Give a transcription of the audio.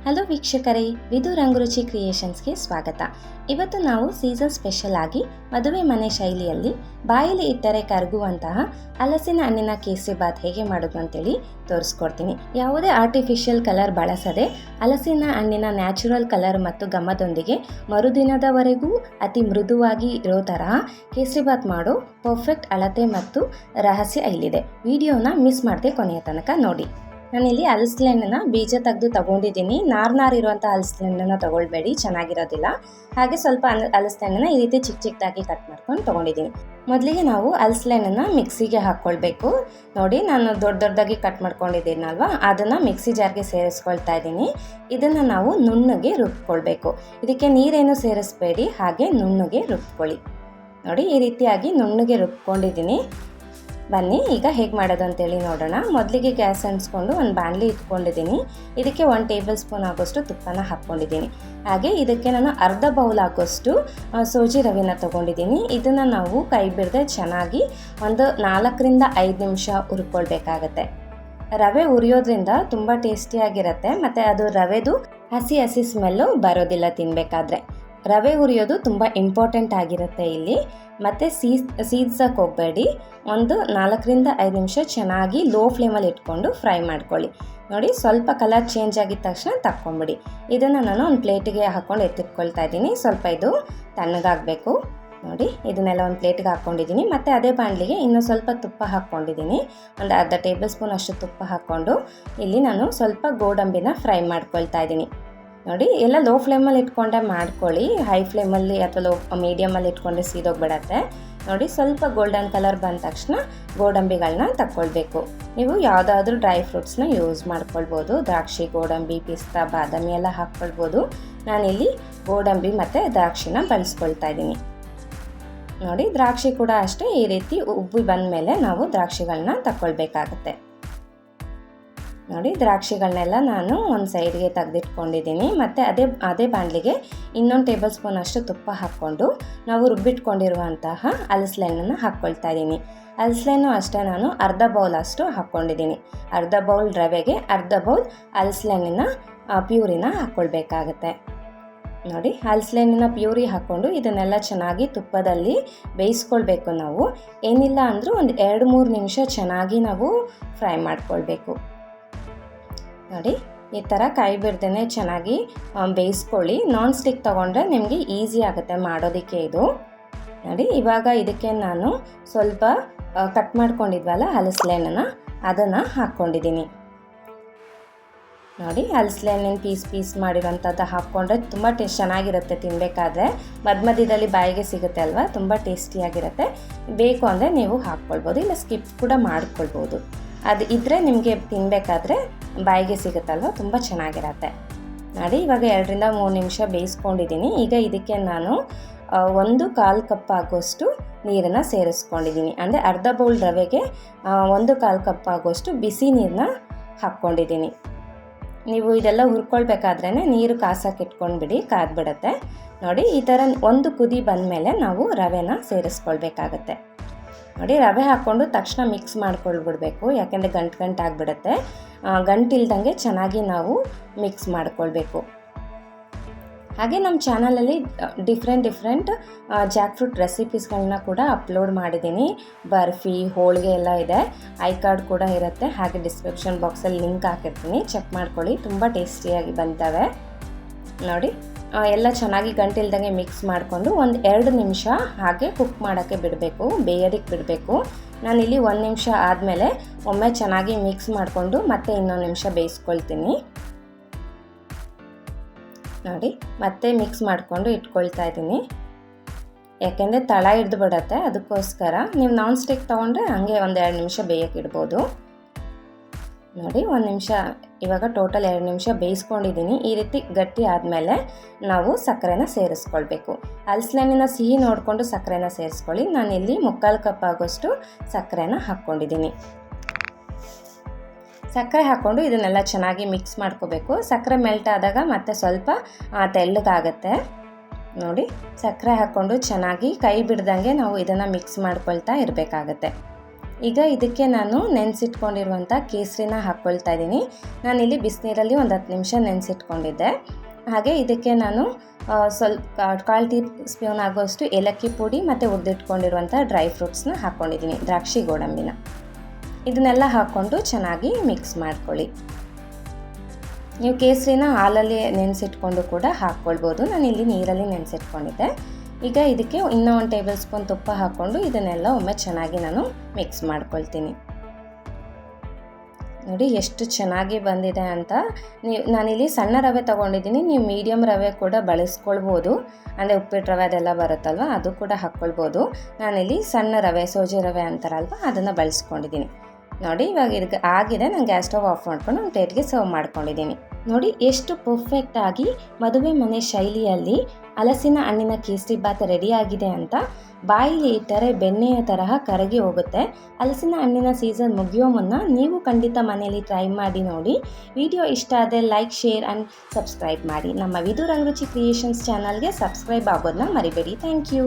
Hello ವೀಕ್ಷಕರೇ, ವಿದು ರಂಗುರುಚಿ ಕ್ರಿಯೇಷನ್ಸ್ಗೆ ಸ್ವಾಗತ. ಇವತ್ತು ನಾವು ಸೀಸನ್ ಸ್ಪೆಷಲ್ ಆಗಿ ಮದುವೆ ಮನೆ ಶೈಲಿಯಲ್ಲಿ ಬಾಯಲ್ಲಿ ಇಟ್ಟರೆ ಕರಗುವಂತಹ ಹಲಸಿನ ಹಣ್ಣಿನ ಕೇಸರಿ ಬಾತ್ ಹೇಗೆ ಮಾಡೋದು ಅಂತೇಳಿ ತೋರಿಸ್ಕೊಡ್ತೀನಿ. ಯಾವುದೇ ಆರ್ಟಿಫಿಷಿಯಲ್ ಕಲರ್ ಬಳಸದೆ ಹಲಸಿನ ಹಣ್ಣಿನ ನ್ಯಾಚುರಲ್ ಕಲರ್ ಮತ್ತು ಘಮದೊಂದಿಗೆ ಮರುದಿನದವರೆಗೂ ಅತಿ ಮೃದುವಾಗಿ ಇರೋ ತರಹ ಕೇಸರಿ ಬಾತ್ ಮಾಡೋ ಪರ್ಫೆಕ್ಟ್ ಅಳತೆ ಮತ್ತು ರಹಸ್ಯ ಇಲ್ಲಿದೆ. ವಿಡಿಯೋನ ಮಿಸ್ ಮಾಡದೆ ಕೊನೆಯ ತನಕ ನೋಡಿ. ನಾನಿಲ್ಲಿ ಹಲಸಿನ ಹಣ್ಣನ್ನ ಬೀಜ ತೆಗೆದು ತಗೊಂಡಿದ್ದೀನಿ. ನಾರಿರುವಂಥ ಹಲಸಿನ ಹಣ್ಣನ್ನು ತಗೊಳ್ಬೇಡಿ, ಚೆನ್ನಾಗಿರೋದಿಲ್ಲ. ಹಾಗೆ ಸ್ವಲ್ಪ ಹಲಸಿನ ಹಣ್ಣನ್ನ ಈ ರೀತಿ ಚಿಕ್ಕ ಚಿಕ್ಕದಾಗಿ ಕಟ್ ಮಾಡ್ಕೊಂಡು ತೊಗೊಂಡಿದ್ದೀನಿ. ಮೊದಲಿಗೆ ನಾವು ಹಲಸಿನ ಹಣ್ಣನ್ನು ಮಿಕ್ಸಿಗೆ ಹಾಕ್ಕೊಳ್ಬೇಕು. ನೋಡಿ, ನಾನು ದೊಡ್ಡದಾಗಿ ಕಟ್ ಮಾಡ್ಕೊಂಡಿದ್ದೀನಲ್ವ, ಅದನ್ನು ಮಿಕ್ಸಿ ಜಾರ್ಗೆ ಸೇರಿಸ್ಕೊಳ್ತಾ ಇದ್ದೀನಿ. ಇದನ್ನು ನಾವು ನುಣ್ಣಗೆ ರುಬ್ಕೊಳ್ಬೇಕು. ಇದಕ್ಕೆ ನೀರೇನು ಸೇರಿಸ್ಬೇಡಿ, ಹಾಗೆ ನುಣ್ಣಗೆ ರುಬ್ಕೊಳ್ಳಿ. ನೋಡಿ, ಈ ರೀತಿಯಾಗಿ ನುಣ್ಣಗೆ ರುಬ್ಕೊಂಡಿದ್ದೀನಿ. ಬನ್ನಿ ಈಗ ಹೇಗೆ ಮಾಡೋದು ಅಂತೇಳಿ ನೋಡೋಣ. ಮೊದಲಿಗೆ ಗ್ಯಾಸ್ ಅಂಟಿಸ್ಕೊಂಡು ಒಂದು ಬಾಣಲಿ ಇಟ್ಕೊಂಡಿದ್ದೀನಿ. ಇದಕ್ಕೆ 1 ಟೇಬಲ್ ಸ್ಪೂನ್ ಆಗೋಷ್ಟು ತುಪ್ಪನ ಹಾಕ್ಕೊಂಡಿದ್ದೀನಿ. ಹಾಗೆ ಇದಕ್ಕೆ ನಾನು ಅರ್ಧ ಬೌಲ್ ಆಗೋಷ್ಟು ಸೋಜಿ ರವೆನ ತೊಗೊಂಡಿದ್ದೀನಿ. ಇದನ್ನು ನಾವು ಕೈ ಬಿಡದೆ ಚೆನ್ನಾಗಿ ಒಂದು 4ರಿಂದ 5 ನಿಮಿಷ ಹುರ್ಕೊಳ್ಬೇಕಾಗತ್ತೆ. ರವೆ ಹುರಿಯೋದ್ರಿಂದ ತುಂಬ ಟೇಸ್ಟಿಯಾಗಿರುತ್ತೆ ಮತ್ತು ಅದು ರವೆದು ಹಸಿ ಸ್ಮೆಲ್ಲು ಬರೋದಿಲ್ಲ ತಿನ್ನಬೇಕಾದ್ರೆ. ರವೆ ಹುರಿಯೋದು ತುಂಬ ಇಂಪಾರ್ಟೆಂಟ್ ಆಗಿರುತ್ತೆ ಇಲ್ಲಿ. ಮತ್ತು ಸೀದ್ಸಕ್ಕೆ ಹೋಗಬೇಡಿ. ಒಂದು 4ರಿಂದ 5 ನಿಮಿಷ ಚೆನ್ನಾಗಿ ಲೋ ಫ್ಲೇಮಲ್ಲಿ ಇಟ್ಕೊಂಡು ಫ್ರೈ ಮಾಡ್ಕೊಳ್ಳಿ. ನೋಡಿ, ಸ್ವಲ್ಪ ಕಲರ್ ಚೇಂಜ್ ಆಗಿದ ತಕ್ಷಣ ತಕ್ಕೊಂಬಿಡಿ. ಇದನ್ನು ನಾನು ಒಂದು ಪ್ಲೇಟಿಗೆ ಹಾಕ್ಕೊಂಡು ಎತ್ತಿಟ್ಕೊಳ್ತಾ ಇದ್ದೀನಿ. ಸ್ವಲ್ಪ ಇದು ತಣ್ಣಗಾಗಬೇಕು. ನೋಡಿ, ಇದನ್ನೆಲ್ಲ ಒಂದು ಪ್ಲೇಟಿಗೆ ಹಾಕ್ಕೊಂಡಿದ್ದೀನಿ. ಮತ್ತು ಅದೇ ಬಾಣಲಿಗೆ ಇನ್ನೂ ಸ್ವಲ್ಪ ತುಪ್ಪ ಹಾಕ್ಕೊಂಡಿದ್ದೀನಿ. ಒಂದು ಅರ್ಧ ಟೇಬಲ್ ಸ್ಪೂನ್ ಅಷ್ಟು ತುಪ್ಪ ಹಾಕ್ಕೊಂಡು ಇಲ್ಲಿ ನಾನು ಸ್ವಲ್ಪ ಗೋಡಂಬಿನ ಫ್ರೈ ಮಾಡ್ಕೊಳ್ತಾ ಇದ್ದೀನಿ. ನೋಡಿ, ಎಲ್ಲ ಲೋ ಫ್ಲೇಮಲ್ಲಿ ಇಟ್ಕೊಂಡೆ ಮಾಡ್ಕೊಳ್ಳಿ. ಹೈ ಫ್ಲೇಮಲ್ಲಿ ಅಥವಾ ಲೋ ಮೀಡಿಯಮಲ್ಲಿ ಇಟ್ಕೊಂಡೆ ಸೀದೋಗ್ಬಿಡತ್ತೆ. ನೋಡಿ, ಸ್ವಲ್ಪ ಗೋಲ್ಡನ್ ಕಲರ್ ಬಂದ ತಕ್ಷಣ ಗೋಡಂಬಿಗಳನ್ನ ತಕ್ಕೊಳ್ಬೇಕು. ನೀವು ಯಾವುದಾದ್ರೂ ಡ್ರೈ ಫ್ರೂಟ್ಸ್ನ ಯೂಸ್ ಮಾಡ್ಕೊಳ್ಬೋದು. ದ್ರಾಕ್ಷಿ, ಗೋಡಂಬಿ, ಪಿಸ್ತಾ, ಬಾದಾಮಿ ಎಲ್ಲ ಹಾಕ್ಕೊಳ್ಬೋದು. ನಾನಿಲ್ಲಿ ಗೋಡಂಬಿ ಮತ್ತು ದ್ರಾಕ್ಷಿನ ಬಳಸ್ಕೊಳ್ತಾ ಇದ್ದೀನಿ. ನೋಡಿ, ದ್ರಾಕ್ಷಿ ಕೂಡ ಅಷ್ಟೇ ಈ ರೀತಿ ಉಬ್ಬಿ ಬಂದ ಮೇಲೆ ನಾವು ದ್ರಾಕ್ಷಿಗಳನ್ನ ತಕ್ಕೊಳ್ಬೇಕಾಗತ್ತೆ. ನೋಡಿ, ದ್ರಾಕ್ಷಿಗಳನ್ನೆಲ್ಲ ನಾನು ಒಂದು ಸೈಡ್ಗೆ ತೆಗೆದಿಟ್ಕೊಂಡಿದ್ದೀನಿ. ಮತ್ತು ಅದೇ ಬಾಣಲಿಗೆ ಇನ್ನೊಂದು ಟೇಬಲ್ ಸ್ಪೂನ್ ಅಷ್ಟು ತುಪ್ಪ ಹಾಕ್ಕೊಂಡು ನಾವು ರುಬ್ಬಿಟ್ಕೊಂಡಿರುವಂತಹ ಹಲಸಿನ ಹಣ್ಣನ್ನು ಹಾಕ್ಕೊಳ್ತಾ ಇದ್ದೀನಿ. ಹಲಸಿನ ಹಣ್ಣು ಅಷ್ಟೇ ನಾನು ಅರ್ಧ ಬೌಲ್ ಅಷ್ಟು ಹಾಕ್ಕೊಂಡಿದ್ದೀನಿ. ಅರ್ಧ ಬೌಲ್ ರವೆಗೆ ಅರ್ಧ ಬೌಲ್ ಹಲಸಿನ ಹಣ್ಣಿನ ಪ್ಯೂರಿನ ಹಾಕ್ಕೊಳ್ಬೇಕಾಗತ್ತೆ. ನೋಡಿ, ಹಲಸಿನ ಹಣ್ಣಿನ ಪ್ಯೂರಿ ಹಾಕ್ಕೊಂಡು ಇದನ್ನೆಲ್ಲ ಚೆನ್ನಾಗಿ ತುಪ್ಪದಲ್ಲಿ ಬೇಯಿಸ್ಕೊಳ್ಬೇಕು. ನಾವು ಏನಿಲ್ಲ ಅಂದರೂ ಒಂದು 2-3 ನಿಮಿಷ ಚೆನ್ನಾಗಿ ನಾವು ಫ್ರೈ ಮಾಡ್ಕೊಳ್ಬೇಕು. ನೋಡಿ, ಈ ಥರ ಕೈ ಬಿಡ್ದೇ ಚೆನ್ನಾಗಿ ಬೇಯಿಸ್ಕೊಳ್ಳಿ. ನಾನ್ ಸ್ಟಿಕ್ ತೊಗೊಂಡ್ರೆ ನಿಮಗೆ ಈಸಿ ಆಗುತ್ತೆ ಮಾಡೋದಕ್ಕೆ ಇದು. ನೋಡಿ, ಇವಾಗ ಇದಕ್ಕೆ ನಾನು ಸ್ವಲ್ಪ ಕಟ್ ಮಾಡ್ಕೊಂಡಿದ್ವಲ್ಲ ಹಲಸಿನ ಹಣ್ಣನ್ನು, ಅದನ್ನು ಹಾಕ್ಕೊಂಡಿದ್ದೀನಿ. ನೋಡಿ, ಹಲಸಿನ ಹಣ್ಣಿನ ಪೀಸ್ ಮಾಡಿರೋಂಥದ್ದು ಹಾಕ್ಕೊಂಡ್ರೆ ತುಂಬ ಚೆನ್ನಾಗಿರುತ್ತೆ ತಿನ್ನಬೇಕಾದ್ರೆ. ಮಧ್ಯದಲ್ಲಿ ಬಾಯಿಗೆ ಸಿಗುತ್ತೆ ಅಲ್ವಾ, ತುಂಬ ಟೇಸ್ಟಿಯಾಗಿರುತ್ತೆ. ಬೇಕು ಅಂದರೆ ನೀವು ಹಾಕ್ಕೊಳ್ಬೋದು, ಇಲ್ಲ ಸ್ಕಿಪ್ ಕೂಡ ಮಾಡ್ಕೊಳ್ಬೋದು. ಅದು ಇದ್ದರೆ ನಿಮಗೆ ತಿನ್ನಬೇಕಾದ್ರೆ ಬಾಯಿಗೆ ಸಿಗುತ್ತಲ್ವ, ತುಂಬ ಚೆನ್ನಾಗಿರತ್ತೆ. ನೋಡಿ, ಇವಾಗ 2-3 ನಿಮಿಷ ಬೇಯಿಸ್ಕೊಂಡಿದ್ದೀನಿ. ಈಗ ಇದಕ್ಕೆ ನಾನು 1/4 ಕಪ್ ಆಗೋಷ್ಟು ನೀರನ್ನು ಸೇರಿಸ್ಕೊಂಡಿದ್ದೀನಿ. ಅಂದರೆ ಅರ್ಧ ಬೌಲ್ ರವೆಗೆ 1/4 ಕಪ್ ಆಗೋಷ್ಟು ಬಿಸಿ ನೀರನ್ನ ಹಾಕ್ಕೊಂಡಿದ್ದೀನಿ. ನೀವು ಇದೆಲ್ಲ ಹುರ್ಕೊಳ್ಬೇಕಾದ್ರೇ ನೀರು ಕಾಸಕ್ಕೆ ಇಟ್ಕೊಂಡ್ಬಿಡಿ, ಕಾದ್ಬಿಡತ್ತೆ. ನೋಡಿ, ಈ ಥರ ಒಂದು ಕುದಿ ಬಂದಮೇಲೆ ನಾವು ರವೆನ ಸೇರಿಸ್ಕೊಳ್ಬೇಕಾಗತ್ತೆ. ನೋಡಿ, ರವೆ ಹಾಕ್ಕೊಂಡು ತಕ್ಷಣ ಮಿಕ್ಸ್ ಮಾಡ್ಕೊಳ್ಬಿಡ್ಬೇಕು, ಯಾಕೆಂದರೆ ಗಂಟು ಆಗಿಬಿಡುತ್ತೆ. ಗಂಟಿಲ್ದಂಗೆ ಚೆನ್ನಾಗಿ ನಾವು ಮಿಕ್ಸ್ ಮಾಡ್ಕೊಳ್ಬೇಕು. ಹಾಗೆ ನಮ್ಮ ಚಾನಲಲ್ಲಿ ಡಿಫ್ರೆಂಟ್ ಜಾಕ್ ಫ್ರೂಟ್ ರೆಸಿಪೀಸ್ಗಳನ್ನ ಕೂಡ ಅಪ್ಲೋಡ್ ಮಾಡಿದ್ದೀನಿ. ಬರ್ಫಿ, ಹೋಳಿಗೆ ಎಲ್ಲ ಇದೆ. ಐ ಕಾರ್ಡ್ ಕೂಡ ಇರುತ್ತೆ. ಹಾಗೆ ಡಿಸ್ಕ್ರಿಪ್ಷನ್ ಬಾಕ್ಸಲ್ಲಿ ಲಿಂಕ್ ಹಾಕಿರ್ತೀನಿ, ಚೆಕ್ ಮಾಡ್ಕೊಳ್ಳಿ. ತುಂಬ ಟೇಸ್ಟಿಯಾಗಿ ಬಂತವೆ. ನೋಡಿ, ಎಲ್ಲ ಚೆನ್ನಾಗಿ ಗಂಟಿಲ್ದಂಗೆ ಮಿಕ್ಸ್ ಮಾಡಿಕೊಂಡು ಒಂದು 2 ನಿಮಿಷ ಹಾಗೆ ಕುಕ್ ಮಾಡೋಕ್ಕೆ ಬಿಡಬೇಕು, ಬೇಯೋದಕ್ಕೆ ಬಿಡಬೇಕು. ನಾನಿಲ್ಲಿ 1 ನಿಮಿಷ ಆದಮೇಲೆ ಒಮ್ಮೆ ಚೆನ್ನಾಗಿ ಮಿಕ್ಸ್ ಮಾಡಿಕೊಂಡು ಮತ್ತೆ ಇನ್ನೊಂದು ನಿಮಿಷ ಬೇಯಿಸ್ಕೊಳ್ತೀನಿ. ನೋಡಿ, ಮತ್ತೆ ಮಿಕ್ಸ್ ಮಾಡಿಕೊಂಡು ಇಟ್ಕೊಳ್ತಾ ಇದ್ದೀನಿ. ಯಾಕೆಂದರೆ ತಳ ಹಿಡ್ದು ಬಿಡುತ್ತೆ, ಅದಕ್ಕೋಸ್ಕರ ನೀವು ನಾನ್ ಸ್ಟಿಕ್ ತೊಗೊಂಡ್ರೆ ಹಾಗೆ ಒಂದು 2 ನಿಮಿಷ ಬೇಯಕ್ಕೆ ಇಡ್ಬೋದು. ನೋಡಿ, 1 ನಿಮಿಷ, ಇವಾಗ ಟೋಟಲ್ 2 ನಿಮಿಷ ಬೇಯಿಸ್ಕೊಂಡಿದ್ದೀನಿ. ಈ ರೀತಿ ಗಟ್ಟಿ ಆದಮೇಲೆ ನಾವು ಸಕ್ಕರೆನ ಸೇರಿಸ್ಕೊಳ್ಬೇಕು. ಹಲಸಿನ ಹಣ್ಣಿನ ಸಿಹಿ ನೋಡಿಕೊಂಡು ಸಕ್ಕರೆನ ಸೇರಿಸ್ಕೊಳ್ಳಿ. ನಾನಿಲ್ಲಿ 3/4 ಕಪ್ ಆಗೋಷ್ಟು ಸಕ್ಕರೆನ ಹಾಕ್ಕೊಂಡಿದ್ದೀನಿ. ಸಕ್ಕರೆ ಹಾಕ್ಕೊಂಡು ಇದನ್ನೆಲ್ಲ ಚೆನ್ನಾಗಿ ಮಿಕ್ಸ್ ಮಾಡ್ಕೋಬೇಕು. ಸಕ್ಕರೆ ಮೆಲ್ಟ್ ಆದಾಗ ಮತ್ತೆ ಸ್ವಲ್ಪ ತೆಳ್ಳಗಾಗುತ್ತೆ. ನೋಡಿ, ಸಕ್ಕರೆ ಹಾಕ್ಕೊಂಡು ಚೆನ್ನಾಗಿ ಕೈ ಬಿಡ್ದಂಗೆ ನಾವು ಇದನ್ನು ಮಿಕ್ಸ್ ಮಾಡ್ಕೊಳ್ತಾ ಇರಬೇಕಾಗತ್ತೆ. ಈಗ ಇದಕ್ಕೆ ನಾನು ನೆನೆಸಿಟ್ಕೊಂಡಿರುವಂಥ ಕೇಸರಿನ ಹಾಕ್ಕೊಳ್ತಾ ಇದ್ದೀನಿ. ನಾನಿಲ್ಲಿ ಬಿಸಿನೀರಲ್ಲಿ ಒಂದು 10 ನಿಮಿಷ ನೆನೆಸಿಟ್ಕೊಂಡಿದ್ದೆ. ಹಾಗೆ ಇದಕ್ಕೆ ನಾನು ಸ್ವಲ್ಪ 1/4 ಟೀ ಸ್ಪೂನ್ ಆಗೋಷ್ಟು ಏಲಕ್ಕಿ ಪುಡಿ ಮತ್ತು ಹುರಿದಿಟ್ಕೊಂಡಿರುವಂಥ ಡ್ರೈ ಫ್ರೂಟ್ಸ್ನ ಹಾಕ್ಕೊಂಡಿದ್ದೀನಿ, ದ್ರಾಕ್ಷಿ ಗೋಡಂಬಿನ. ಇದನ್ನೆಲ್ಲ ಹಾಕ್ಕೊಂಡು ಚೆನ್ನಾಗಿ ಮಿಕ್ಸ್ ಮಾಡ್ಕೊಳ್ಳಿ. ನೀವು ಕೇಸರಿನ ಹಾಲಲ್ಲಿ ನೆನೆಸಿಟ್ಕೊಂಡು ಕೂಡ ಹಾಕ್ಕೊಳ್ಬೋದು. ನಾನಿಲ್ಲಿ ನೀರಲ್ಲಿ ನೆನೆಸಿಟ್ಕೊಂಡಿದ್ದೆ. ಈಗ ಇದಕ್ಕೆ ಇನ್ನೂ 1 ಟೇಬಲ್ ಸ್ಪೂನ್ ತುಪ್ಪ ಹಾಕ್ಕೊಂಡು ಇದನ್ನೆಲ್ಲ ಒಮ್ಮೆ ಚೆನ್ನಾಗಿ ನಾನು ಮಿಕ್ಸ್ ಮಾಡ್ಕೊಳ್ತೀನಿ. ನೋಡಿ ಎಷ್ಟು ಚೆನ್ನಾಗಿ ಬಂದಿದೆ ಅಂತ. ನಾನಿಲ್ಲಿ ಸಣ್ಣ ರವೆ ತೊಗೊಂಡಿದ್ದೀನಿ, ನೀವು ಮೀಡಿಯಮ್ ರವೆ ಕೂಡ ಬಳಸ್ಕೊಳ್ಬೋದು. ಅಂದರೆ ಉಪ್ಪಿಟ್ಟು ರವೆ ಅದೆಲ್ಲ ಬರುತ್ತಲ್ವ, ಅದು ಕೂಡ ಹಾಕ್ಕೊಳ್ಬೋದು. ನಾನಿಲ್ಲಿ ಸಣ್ಣ ರವೆ, ಸೋಜಿ ರವೆ ಅಂತಾರಲ್ವ, ಅದನ್ನು ಬಳಸ್ಕೊಂಡಿದ್ದೀನಿ. ನೋಡಿ ಇವಾಗ ಇದಕ್ಕೆ ಆಗಿದೆ. ನಾನು ಗ್ಯಾಸ್ ಸ್ಟವ್ ಆಫ್ ಮಾಡ್ಕೊಂಡು ಒಂದು ಪ್ಲೇಟ್ಗೆ ಸರ್ವ್ ಮಾಡ್ಕೊಂಡಿದ್ದೀನಿ. ನೋಡಿ ಎಷ್ಟು ಪರ್ಫೆಕ್ಟಾಗಿ ಮದುವೆ ಮನೆ ಶೈಲಿಯಲ್ಲಿ ಹಲಸಿನ ಹಣ್ಣಿನ ಕೇಸರಿಬಾತ್ ರೆಡಿಯಾಗಿದೆ ಅಂತ. ಬಾಯಿಲಿ ಇಟ್ಟರೆ ಬೆಣ್ಣೆಯ ತರಹ ಕರಗಿ ಹೋಗುತ್ತೆ. ಹಲಸಿನ ಹಣ್ಣಿನ ಸೀಸನ್ ಮುಗಿಯೋ ಮುನ್ನ ನೀವು ಖಂಡಿತ ಮನೆಯಲ್ಲಿ ಟ್ರೈ ಮಾಡಿ ನೋಡಿ. ವಿಡಿಯೋ ಇಷ್ಟ ಆದರೆ ಲೈಕ್, ಶೇರ್ ಆ್ಯಂಡ್ ಸಬ್ಸ್ಕ್ರೈಬ್ ಮಾಡಿ. ನಮ್ಮ ವಿದು ರಂಗರುಚಿ ಕ್ರಿಯೇಷನ್ಸ್ ಚಾನಲ್ಗೆ ಸಬ್ಸ್ಕ್ರೈಬ್ ಆಗೋದನ್ನ ಮರಿಬೇಡಿ. Thank you.